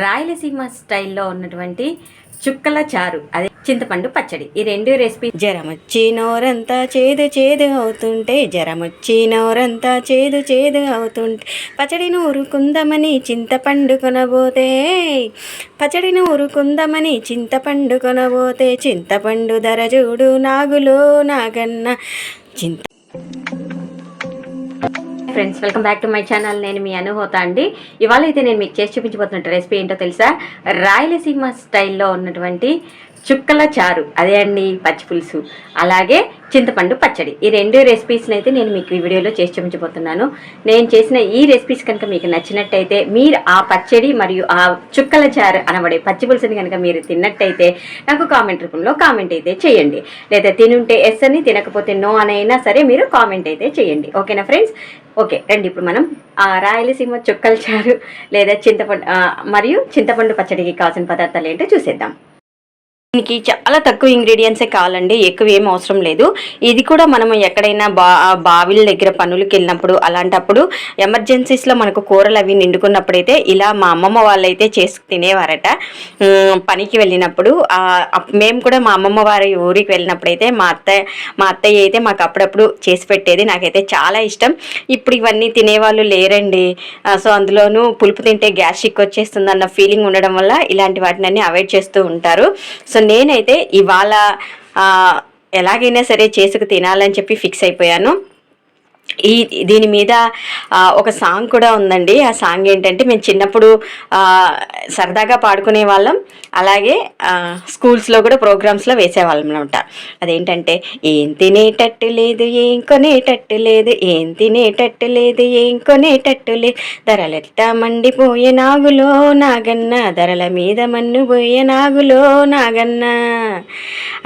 రాయలసీమ స్టైల్లో ఉన్నటువంటి చుక్కల చారు, అదే చింతపండు పచ్చడి. ఈ రెండు రెసిపీ. జ్వరమొచ్చి నోరంతా చేదు చేదు అవుతుంటే, జ్వరమొచ్చి నోరంతా చేదు చేదు అవుతుంటే, పచ్చడి నూరుకుందమని చింతపండు కొనబోతే, పచ్చడి నూరుకుందమని చింతపండు కొనబోతే, చింతపండు ధర చూడు నాగులో నాగన్న చింత. Friends, welcome back to my channel. నేను మీ హోతా అండి. ఇవాళ అయితే నేను మీకు చేసి చూపించబోతున్న రెసిపీ ఏంటో తెలుసా? రాయలసీమ స్టైల్లో ఉన్నటువంటి చుక్కల చారు, అదే అండి పచ్చి పులుసు, అలాగే చింతపండు పచ్చడి. ఈ రెండు రెసిపీస్ని అయితే నేను మీకు ఈ వీడియోలో చేసి చూపించబోతున్నాను. నేను చేసిన ఈ రెసిపీస్ కనుక మీకు నచ్చినట్టయితే, మీరు ఆ పచ్చడి మరియు ఆ చుక్కల చారు అనబడే పచ్చి పులుసుని కనుక మీరు తిన్నట్టయితే నాకు కామెంట్ రూపంలో కామెంట్ అయితే చేయండి. లేదా తినుంటే ఎస్ అని, తినకపోతే నో అనైనా సరే మీరు కామెంట్ అయితే చేయండి. ఓకేనా ఫ్రెండ్స్? ఓకే రండి, ఇప్పుడు మనం రాయలసీమ చుక్కల చారు లేదా చింతపండు మరియు చింతపండు పచ్చడికి కావాల్సిన పదార్థాలు ఏంటో చూసేద్దాం. దీనికి చాలా తక్కువ ఇంగ్రీడియంట్సే కావాలండి, ఎక్కువ ఏం అవసరం లేదు. ఇది కూడా మనం ఎక్కడైనా బావిల దగ్గర పనులకి వెళ్ళినప్పుడు, అలాంటప్పుడు ఎమర్జెన్సీస్లో మనకు కూరలు అవి నిండుకున్నప్పుడైతే ఇలా మా అమ్మమ్మ వాళ్ళైతే చేసి తినేవారట. పనికి వెళ్ళినప్పుడు మేము కూడా మా అమ్మమ్మ వారి ఊరికి వెళ్ళినప్పుడైతే మా అత్తయ్య అయితే మాకు అప్పుడప్పుడు చేసి పెట్టేది. నాకైతే చాలా ఇష్టం. ఇప్పుడు ఇవన్నీ తినేవాళ్ళు లేరండి. సో అందులోనూ పులుపు తింటే గ్యాస్ట్రిక్ వచ్చేస్తుంది అన్న ఫీలింగ్ ఉండడం వల్ల ఇలాంటి వాటిని అన్ని అవాయిడ్ చేస్తూ ఉంటారు. సో నేనైతే ఇవాళ ఎలాగైనా సరే చేసుకు తినాలని చెప్పి ఫిక్స్ అయిపోయాను. దీని మీద ఒక సాంగ్ కూడా ఉందండి. ఆ సాంగ్ ఏంటంటే, మేము చిన్నప్పుడు సరదాగా పాడుకునే వాళ్ళం, అలాగే స్కూల్స్లో కూడా ప్రోగ్రామ్స్లో వేసేవాళ్ళం అనమాట. అదేంటంటే, ఏం తినేటట్టు లేదు, ఏం కొనేటట్టు లేదు, ఏం తినేటట్టు లేదు, ఏం కొనేటట్టు లేదు, ధరలెట్ట మండిపోయే నాగులో నాగన్న, ధరల మీద మన్ను పోయే నాగులో నాగన్న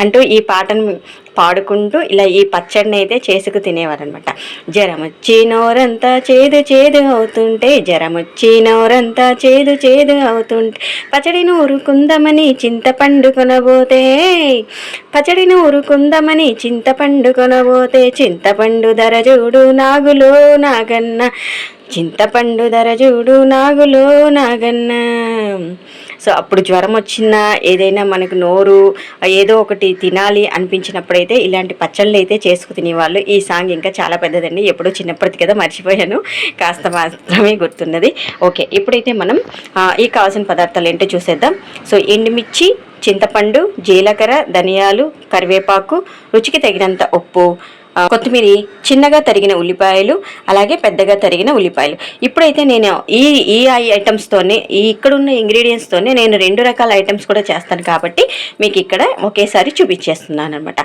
అంటూ ఈ పాటను పాడుకుంటూ ఇలా ఈ పచ్చడిని అయితే చేసుకు తినేవారనమాట. జ్వరమొచ్చి నోరంతా చేదు చేదు అవుతుంటే, జ్వరమొచ్చి నోరంతా చేదు చేదు అవుతుంటే, పచ్చడి నూరుకుందమని చింతపండు కొనబోతే, పచ్చడి నూరుకుందమని చింతపండు కొనబోతే, చింతపండు ధర చూడు నాగులో నాగన్న, చింతపండు ధర చూడు నాగులో నాగన్న. సో అప్పుడు జ్వరం వచ్చినా, ఏదైనా మనకు నోరు ఏదో ఒకటి తినాలి అనిపించినప్పుడైతే ఇలాంటి పచ్చళ్ళు అయితే చేసుకు తినేవాళ్ళు. ఈ సాంగ్ ఇంకా చాలా పెద్దదండి, ఎప్పుడో చిన్నప్పటిది కదా మర్చిపోయాను, కాస్త మాత్రమే గుర్తున్నది. ఓకే, ఇప్పుడైతే మనం ఈ కావాల్సిన పదార్థాలు ఏంటో చూసేద్దాం. సో ఎండుమిర్చి, చింతపండు, జీలకర్ర, ధనియాలు, కరివేపాకు, రుచికి తగినంత ఉప్పు, కొత్తిమీర, చిన్నగా తరిగిన ఉల్లిపాయలు, అలాగే పెద్దగా తరిగిన ఉల్లిపాయలు. ఇప్పుడైతే నేను ఈ ఐటమ్స్తోనే, ఇక్కడున్న ఇంగ్రీడియంట్స్తోనే నేను 2 రకాల ఐటమ్స్ కూడా చేస్తాను కాబట్టి మీకు ఇక్కడ ఒకేసారి చూపించేస్తున్నాను అనమాట.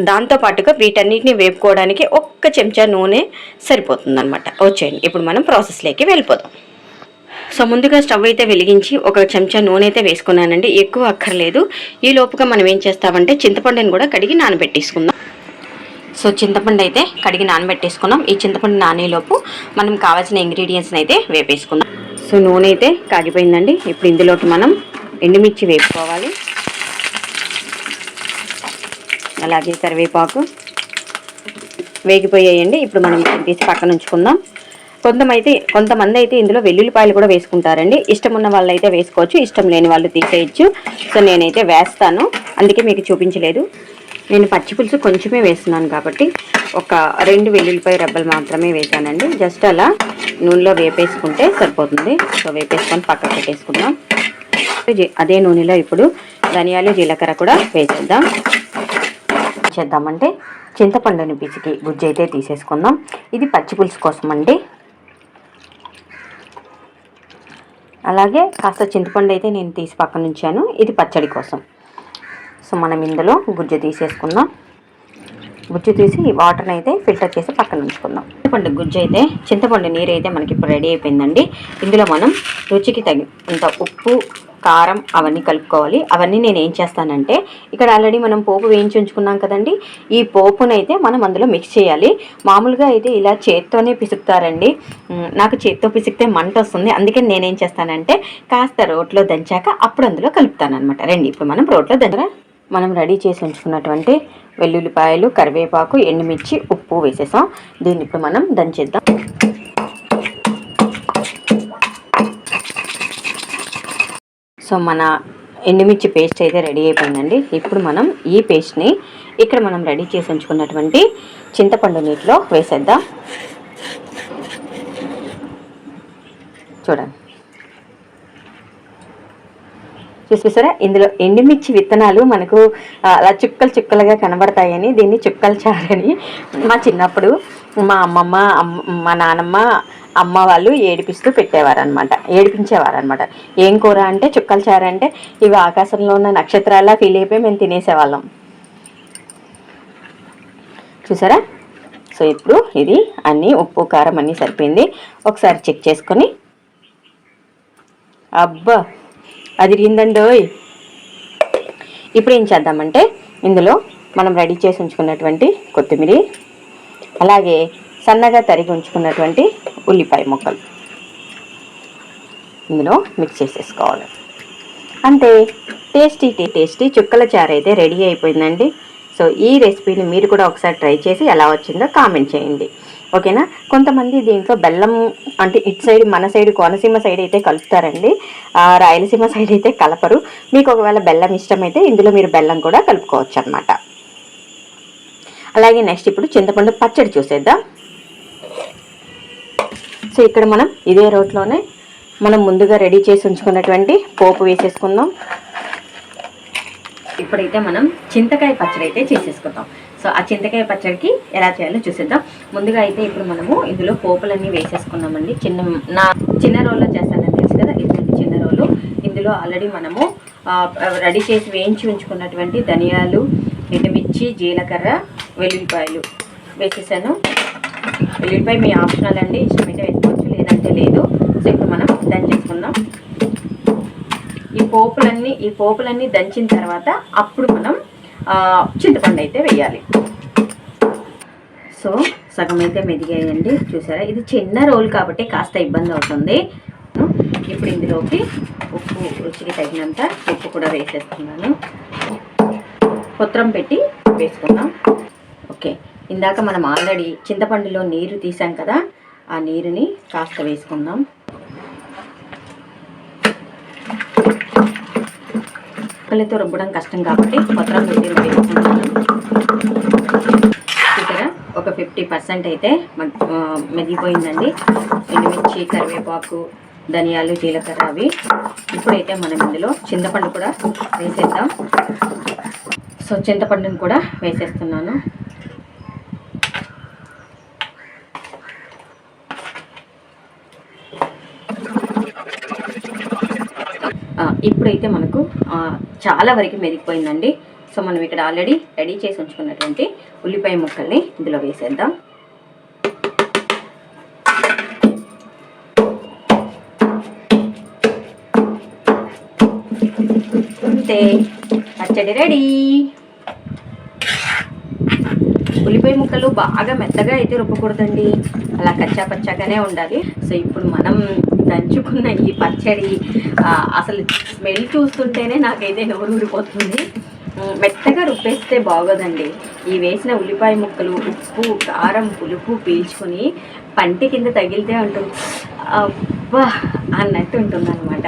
దాంతోపాటుగా వీటన్నిటిని వేపుకోవడానికి 1 చెంచా నూనె సరిపోతుందన్నమాట. వచ్చేయండి, ఇప్పుడు మనం ప్రాసెస్లోకి వెళ్ళిపోదాం. సో ముందుగా స్టవ్ అయితే వెలిగించి 1 చెంచా నూనె అయితే వేసుకున్నానండి, ఎక్కువ అక్కర్లేదు. ఈ లోపుగా మనం ఏం చేస్తామంటే చింతపండుని కూడా కడిగి నానబెట్టేసుకుందాం. సో చింతపండు అయితే కడిగి నానబెట్టేసుకున్నాం. ఈ చింతపండు నానేలోపు మనం కావాల్సిన ఇంగ్రీడియంట్స్ని అయితే వేపేసుకుందాం. సో నూనె అయితే కాగిపోయిందండి. ఇప్పుడు ఇందులోకి మనం ఎండుమిర్చి వేపుకోవాలి, అలాగే కరివేపాకు వేగిపోయాయండి. ఇప్పుడు మనం తీసి పక్కన ఉంచుకుందాం. కొంతమంది అయితే ఇందులో వెల్లుల్లిపాయలు కూడా వేసుకుంటారండి. ఇష్టం ఉన్న వాళ్ళు అయితే వేసుకోవచ్చు, ఇష్టం లేని వాళ్ళు తీసేయచ్చు. సో నేనైతే వేస్తాను, అందుకే మీకు చూపించలేదు. నేను పచ్చి పులుసు కొంచెమే వేస్తున్నాను కాబట్టి 2 వెల్లుల్లిపాయ రెబ్బలు మాత్రమే వేసానండి. జస్ట్ అలా నూనెలో వేపేసుకుంటే సరిపోతుంది. సో వేపేసుకొని పక్కకు పెట్టేసుకుందాం. అదే నూనెలో ఇప్పుడు ధనియాలు, జీలకర్ర కూడా వేసేద్దాం. చేద్దామంటే చింతపండుని పిసికి గుజ్జు అయితే తీసేసుకుందాం. ఇది పచ్చి పులుసు కోసం అండి. అలాగే కాస్త చింతపండు అయితే నేను తీసి పక్కన ఉంచాను, ఇది పచ్చడి కోసం. సో మనం ఇందులో గుజ్జు తీసేసుకుందాం. గుజ్జు తీసి వాటర్ని అయితే ఫిల్టర్ చేసి పక్కన ఉంచుకుందాం. చింతపండు నీరు అయితే మనకి ఇప్పుడు రెడీ అయిపోయిందండి. ఇందులో మనం రుచికి తగినంత ఉప్పు, కారం అవన్నీ కలుపుకోవాలి. అవన్నీ నేను ఏం చేస్తానంటే, ఇక్కడ ఆల్రెడీ మనం పోపు వేయించి ఉంచుకున్నాం కదండి, ఈ పోపునైతే మనం అందులో మిక్స్ చేయాలి. మామూలుగా అయితే ఇలా చేత్తోనే పిసుకుతారండి, నాకు చేత్తో పిసికితే మంట వస్తుంది. అందుకని నేనేం చేస్తానంటే కాస్త రోట్లో దంచాక అప్పుడు అందులో కలుపుతాను అనమాట. రండి, ఇప్పుడు మనం రోట్లో మనం రెడీ చేసి ఉంచుకున్నటువంటి వెల్లుల్లిపాయలు, కరివేపాకు, ఎండుమిర్చి, ఉప్పు వేసేసాం. దీన్ని ఇప్పుడు మనం దంచేద్దాం. సో మన ఎండుమిర్చి పేస్ట్ అయితే రెడీ అయిపోయిందండి. ఇప్పుడు మనం ఈ పేస్ట్ని ఇక్కడ మనం రెడీ చేసి ఉంచుకున్నటువంటి చింతపండు నీటిలో వేసేద్దాం. చూడండి, చూసారా, ఇందులో ఎండుమిర్చి విత్తనాలు మనకు అలా చుక్కలు చుక్కలుగా కనబడతాయని దీన్ని చుక్కల చారని మా చిన్నప్పుడు మా అమ్మమ్మ మా నానమ్మ అమ్మ వాళ్ళు ఏడిపించేవారనమాట. ఏం కూర అంటే చుక్కల చారు అంటే ఇవి ఆకాశంలో ఉన్న నక్షత్రాలా ఫీల్ అయిపోయి మేము తినేసేవాళ్ళం. చూసారా. సో ఇప్పుడు ఇది అన్నీ ఉప్పు కారం అన్నీ సరిపోయింది. ఒకసారి చెక్ చేసుకొని, అబ్బా అది రిందండోయ్. ఇప్పుడు ఏం చేద్దామంటే ఇందులో మనం రెడీ చేసి ఉంచుకున్నటువంటి కొత్తిమీర, అలాగే సన్నగా తరిగి ఉంచుకున్నటువంటి ఉల్లిపాయ ముక్కలు ఇందులో మిక్స్ చేసేసుకోవాలి. అంతే, టేస్టీ చుక్కల చారు అయితే రెడీ అయిపోయిందండి. సో ఈ రెసిపీని మీరు కూడా ఒకసారి ట్రై చేసి ఎలా వచ్చిందో కామెంట్ చేయండి. ఓకేనా. కొంతమంది దీంట్లో బెల్లం అంటే ఇటు సైడ్ మన సైడ్ కోనసీమ సైడ్ అయితే కలుపుతారండి, రాయలసీమ సైడ్ అయితే కలపరు. మీకు ఒకవేళ బెల్లం ఇష్టమైతే ఇందులో మీరు బెల్లం కూడా కలుపుకోవచ్చు అనమాట. అలాగే నెక్స్ట్ ఇప్పుడు చింతపండు పచ్చడి చూసేద్దాం. సో ఇక్కడ మనం ఇదే రోట్లోనే మనం ముందుగా రెడీ చేసి ఉంచుకున్నటువంటి పోపు వేసేసుకుందాం. ఇప్పుడైతే మనం చింతకాయ పచ్చడి అయితే చేసేసుకుందాం. సో ఆ చింతకాయ పచ్చడికి ఎలా చేయాలో చూసేద్దాం. ముందుగా అయితే ఇప్పుడు మనము ఇందులో పోపులన్నీ వేసేసుకున్నామండి. చిన్న రోల్లో చేస్తానని తెలుసు కదా, ఇటువంటి చిన్న రోలు. ఇందులో ఆల్రెడీ మనము రెడీ చేసి వేయించి ఉంచుకున్నటువంటి ధనియాలు, ఎండుమిర్చి, జీలకర్ర, వెల్లుల్లిపాయలు వేసేసాను. వెల్లుల్లిపాయ మీ ఆప్షనల్ అండి, ఇష్టమైతే వేసుకోవచ్చు, లేదంటే లేదు. సో ఇప్పుడు మనం దంచేసుకుందాం. ఈ పోపులన్నీ దంచిన తర్వాత అప్పుడు మనం చింతపండు అయితే వేయాలి. సో సగం అయితే మెదిగాయండి. చూసారా, ఇది చిన్న రోల్ కాబట్టి కాస్త ఇబ్బంది అవుతుంది. ఇప్పుడు ఇందులోకి ఉప్పు, రుచికి తగినంత ఉప్పు కూడా వేసేస్తున్నాను. కొత్తిమీర పెట్టి వేసుకుందాం. ఓకే, ఇందాక మనం ఆల్రెడీ చింతపండులో నీరు తీసాం కదా, ఆ నీరుని కాస్త వేసుకుందాం. ముక్కలతో రుబ్బడం కష్టం కాబట్టి కొత్తిమీర పెట్టి వేసుకుంటాను. ఇక్కడ ఒక 50% అయితే మెదిగిపోయిందండి. ఎండుమిర్చి, కరివేపాకు, ధనియాలు, జీలకర్ర అవి. ఇప్పుడైతే మనం ఇందులో చింతపండు కూడా వేసేద్దాం. సో చింతపండుని కూడా వేసేస్తున్నాను. ఇప్పుడైతే మనకు చాలా వరకు మెదిగిపోయిందండి. సో మనం ఇక్కడ ఆల్రెడీ రెడీ చేసి ఉంచుకున్నటువంటి ఉల్లిపాయ ముక్కల్ని ఇందులో వేసేద్దాం. అంతే, పచ్చడి రెడీ. ఉల్లిపాయ ముక్కలు బాగా మెత్తగా అయితే రుబ్బకూడదండి, అలా కచ్చా పచ్చాగానే ఉండాలి. సో ఇప్పుడు మనం దంచుకున్న ఈ పచ్చడి అసలు స్మెల్ చూస్తుంటేనే నాకైతే నోరు ఊరిపోతుంది. మెత్తగా రుబ్బేస్తే బాగోదండి. ఈ వేసిన ఉల్లిపాయ ముక్కలు ఉప్పు, కారం, పులుపు పీల్చుకొని పంటి కింద తగిలితే ఉంటుంది, అబ్బా అన్నట్టు ఉంటుంది అనమాట.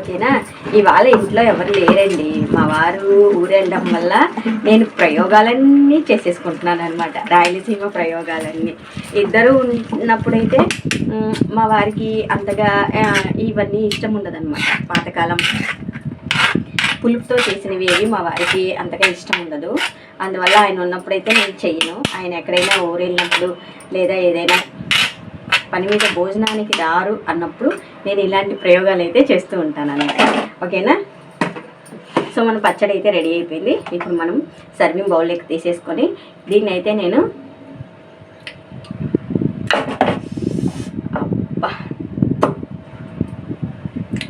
ఓకేనా. ఇవాళ ఇంట్లో ఎవరు లేరండి, మా వారు ఊరెళ్ళడం వల్ల నేను ప్రయోగాలన్నీ చేసేసుకుంటున్నాను అనమాట. రాయలసీమ ప్రయోగాలన్నీ. ఇద్దరు ఉన్నప్పుడైతే మా వారికి అంతగా ఇవన్నీ ఇష్టం ఉండదన్నమాట. పాతకాలం పులుపుతో చేసినవి ఏవి మా వారికి అంతగా ఇష్టం ఉండదు. అందువల్ల ఆయన ఉన్నప్పుడైతే నేను చెయ్యను. ఆయన ఎక్కడైనా ఊరెళ్ళినప్పుడు లేదా ఏదైనా పని మీద భోజనానికి రారు అన్నప్పుడు నేను ఇలాంటి ప్రయోగాలు అయితే చేస్తూ ఉంటాను అన్నమాట. ఓకేనా. సో మన పచ్చడి అయితే రెడీ అయిపోయింది. ఇప్పుడు మనం సర్వింగ్ బౌల్లోకి తీసేసుకొని దీన్ని అయితే నేను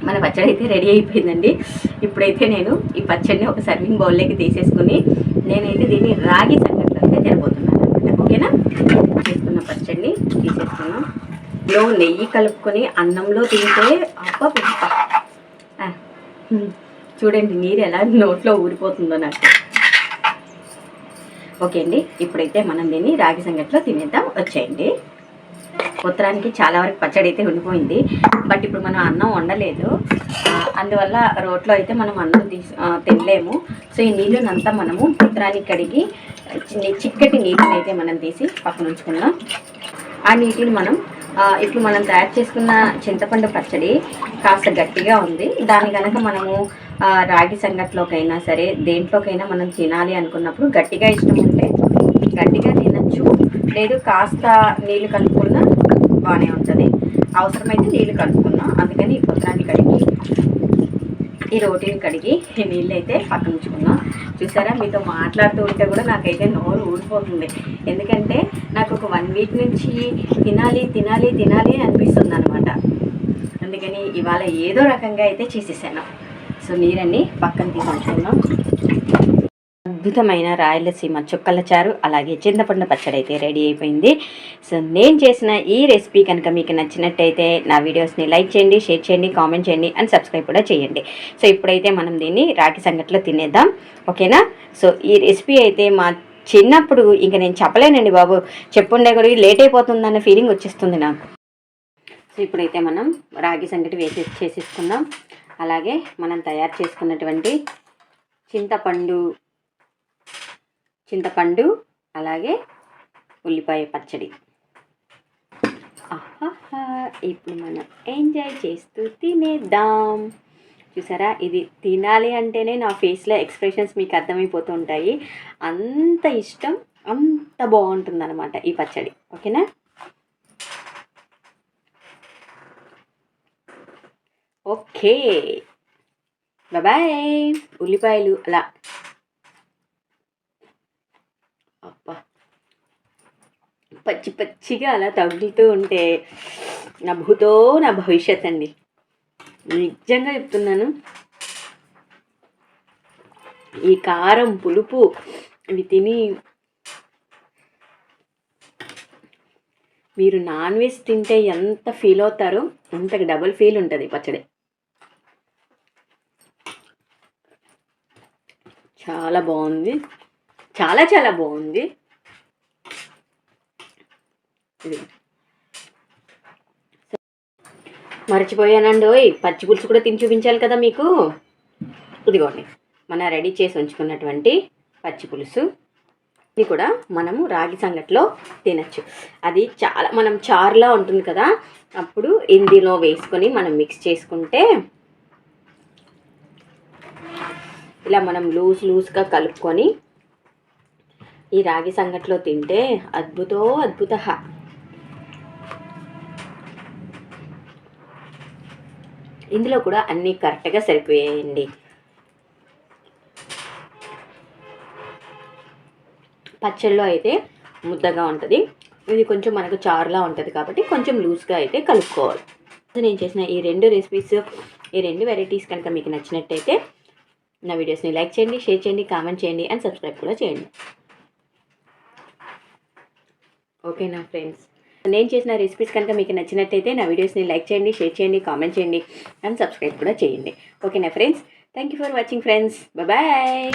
మన పచ్చడి అయితే రెడీ అయిపోయిందండి. ఇప్పుడైతే నేను ఈ పచ్చడిని ఒక సర్వింగ్ బౌల్లోకి తీసేసుకుని నేనైతే దీన్ని రాగి సంగట్లో అయితే తినబోతున్నాను అనమాట. ఓకేనా. తీసుకున్న పచ్చడిని తీసేసుకున్నాం. లో నెయ్యి కలుపుకొని అన్నంలో తింటే అబ్బా చూడండి నీరు ఎలా నోట్లో ఊరిపోతుందో నాకు. ఓకే అండి, ఇప్పుడైతే మనం దీన్ని రాగి సంగట్లో తినేద్దాం. వచ్చేయండి. ఉత్తరానికి చాలా వరకు పచ్చడి అయితే ఉండిపోయింది. బట్ ఇప్పుడు మనం అన్నం వండలేదు, అందువల్ల రోట్లో అయితే మనం అన్నం తినలేము. సో ఈ నీళ్ళనంతా మనము ఉత్తరానికి కడిగి చిక్కటి నీటిని అయితే మనం తీసి పక్కన ఉంచుకున్నాం. ఆ నీటిని మనం ఇప్పుడు మనం తయారు చేసుకున్న చింతపండు పచ్చడి కాస్త గట్టిగా ఉంది. దాన్ని కనుక మనము రాగి సంగట్లోకైనా సరే దేంట్లోకైనా మనం తినాలి అనుకున్నప్పుడు గట్టిగా ఇష్టం ఉంటే గట్టిగా తినచ్చు, లేదు కాస్త నీళ్ళు కలుపుకున్నా బాగానే ఉంటుంది. అవసరమైతే నీళ్ళు కలుపుకున్నాం. అందుకని ఉత్తరాన్ని కడిగి ఈ రోటీని కడిగి ఈ నీళ్ళు అయితే పక్కన ఉంచుకున్నాం. చూసారా, మీతో మాట్లాడుతూ ఉంటే కూడా నాకైతే నోరు ఊడిపోతుంది. ఎందుకంటే నాకు ఒక 1 వీక్ నుంచి తినాలి తినాలి తినాలి అనిపిస్తుంది అనమాట. అందుకని ఇవాళ ఏదో రకంగా అయితే చేసేసాను. సో నీరన్నీ పక్కన తీసుకుంటున్నాం. అద్భుతమైన రాయలసీమ చుక్కల చారు అలాగే చింతపండు పచ్చడి అయితే రెడీ అయిపోయింది. సో నేను చేసిన ఈ రెసిపీ కనుక మీకు నచ్చినట్టయితే నా వీడియోస్ని లైక్ చేయండి, షేర్ చేయండి, కామెంట్ చేయండి అండ్ సబ్స్క్రైబ్ కూడా చేయండి. సో ఇప్పుడైతే మనం దీన్ని రాగి సంగట్లో తినేద్దాం, ఓకేనా? సో ఈ రెసిపీ అయితే మా చిన్నప్పుడు ఇంకా నేను చెప్పలేనండి బాబు, చెప్పుండే కూడా లేట్ అయిపోతుందన్న ఫీలింగ్ వచ్చేస్తుంది నాకు. సో ఇప్పుడైతే మనం రాగి సంగటి చేసేసుకుందాం. అలాగే మనం తయారు చేసుకున్నటువంటి చింతపండు అలాగే ఉల్లిపాయ పచ్చడి ఇప్పుడు మనం ఎంజాయ్ చేస్తూ తినేద్దాం. చూసారా, ఇది తినాలి అంటేనే నా ఫేస్లో ఎక్స్ప్రెషన్స్ మీకు అర్థమైపోతూ ఉంటాయి. అంత ఇష్టం, అంత బాగుంటుంది అనమాట ఈ పచ్చడి, ఓకేనా? Okay, bye. ఉల్లిపాయలు అలా పచ్చి పచ్చిగా అలా తగులుతూ ఉంటే నా భూతో నా భవిష్యత్ అండి, నిజంగా చెప్తున్నాను. ఈ కారం పులుపు ఇవి తిని మీరు నాన్ వెజ్ తింటే ఎంత ఫీల్ అవుతారో అంతకు డబుల్ ఫీల్ ఉంటుంది పచ్చడి. చాలా బాగుంది, చాలా చాలా బాగుంది. మర్చిపోయానండి, పచ్చి పులుసు కూడా తిని చూపించాలి కదా మీకు. ఇదిగోండి మన రెడీ చేసి ఉంచుకున్నటువంటి పచ్చి పులుసు. ఇది కూడా మనము రాగి సంగట్లో తినచ్చు. అది చాలా మనం చారులా ఉంటుంది కదా, అప్పుడు ఇందులో వేసుకొని మనం మిక్స్ చేసుకుంటే ఇలా మనం లూజ్గా కలుపుకొని ఈ రాగి సంగట్లో తింటే అద్భుత. ఇందులో కూడా అన్నీ కరెక్ట్గా సరిపోయాయండి. పచ్చళ్ళలో అయితే ముద్దగా ఉంటుంది, ఇది కొంచెం మనకు చారులా ఉంటుంది కాబట్టి కొంచెం లూజ్గా అయితే కలుపుకోవాలి. నేను చేసిన ఈ 2 రెసిపీస్, ఈ 2 వెరైటీస్ కనుక మీకు నచ్చినట్టయితే నా వీడియోస్ని లైక్ చేయండి, షేర్ చేయండి, కామెంట్ చేయండి అండ్ సబ్స్క్రైబ్ కూడా చేయండి, ఓకేనా ఫ్రెండ్స్? నేను చేసిన రెసిపీస్ కనుక మీకు నచ్చినట్టయితే నా వీడియోస్ని లైక్ చేయండి, షేర్ చేయండి, కామెంట్ చేయండి అండ్ సబ్స్క్రైబ్ కూడా చేయండి, ఓకేనా friends? Thank you for watching friends, bye.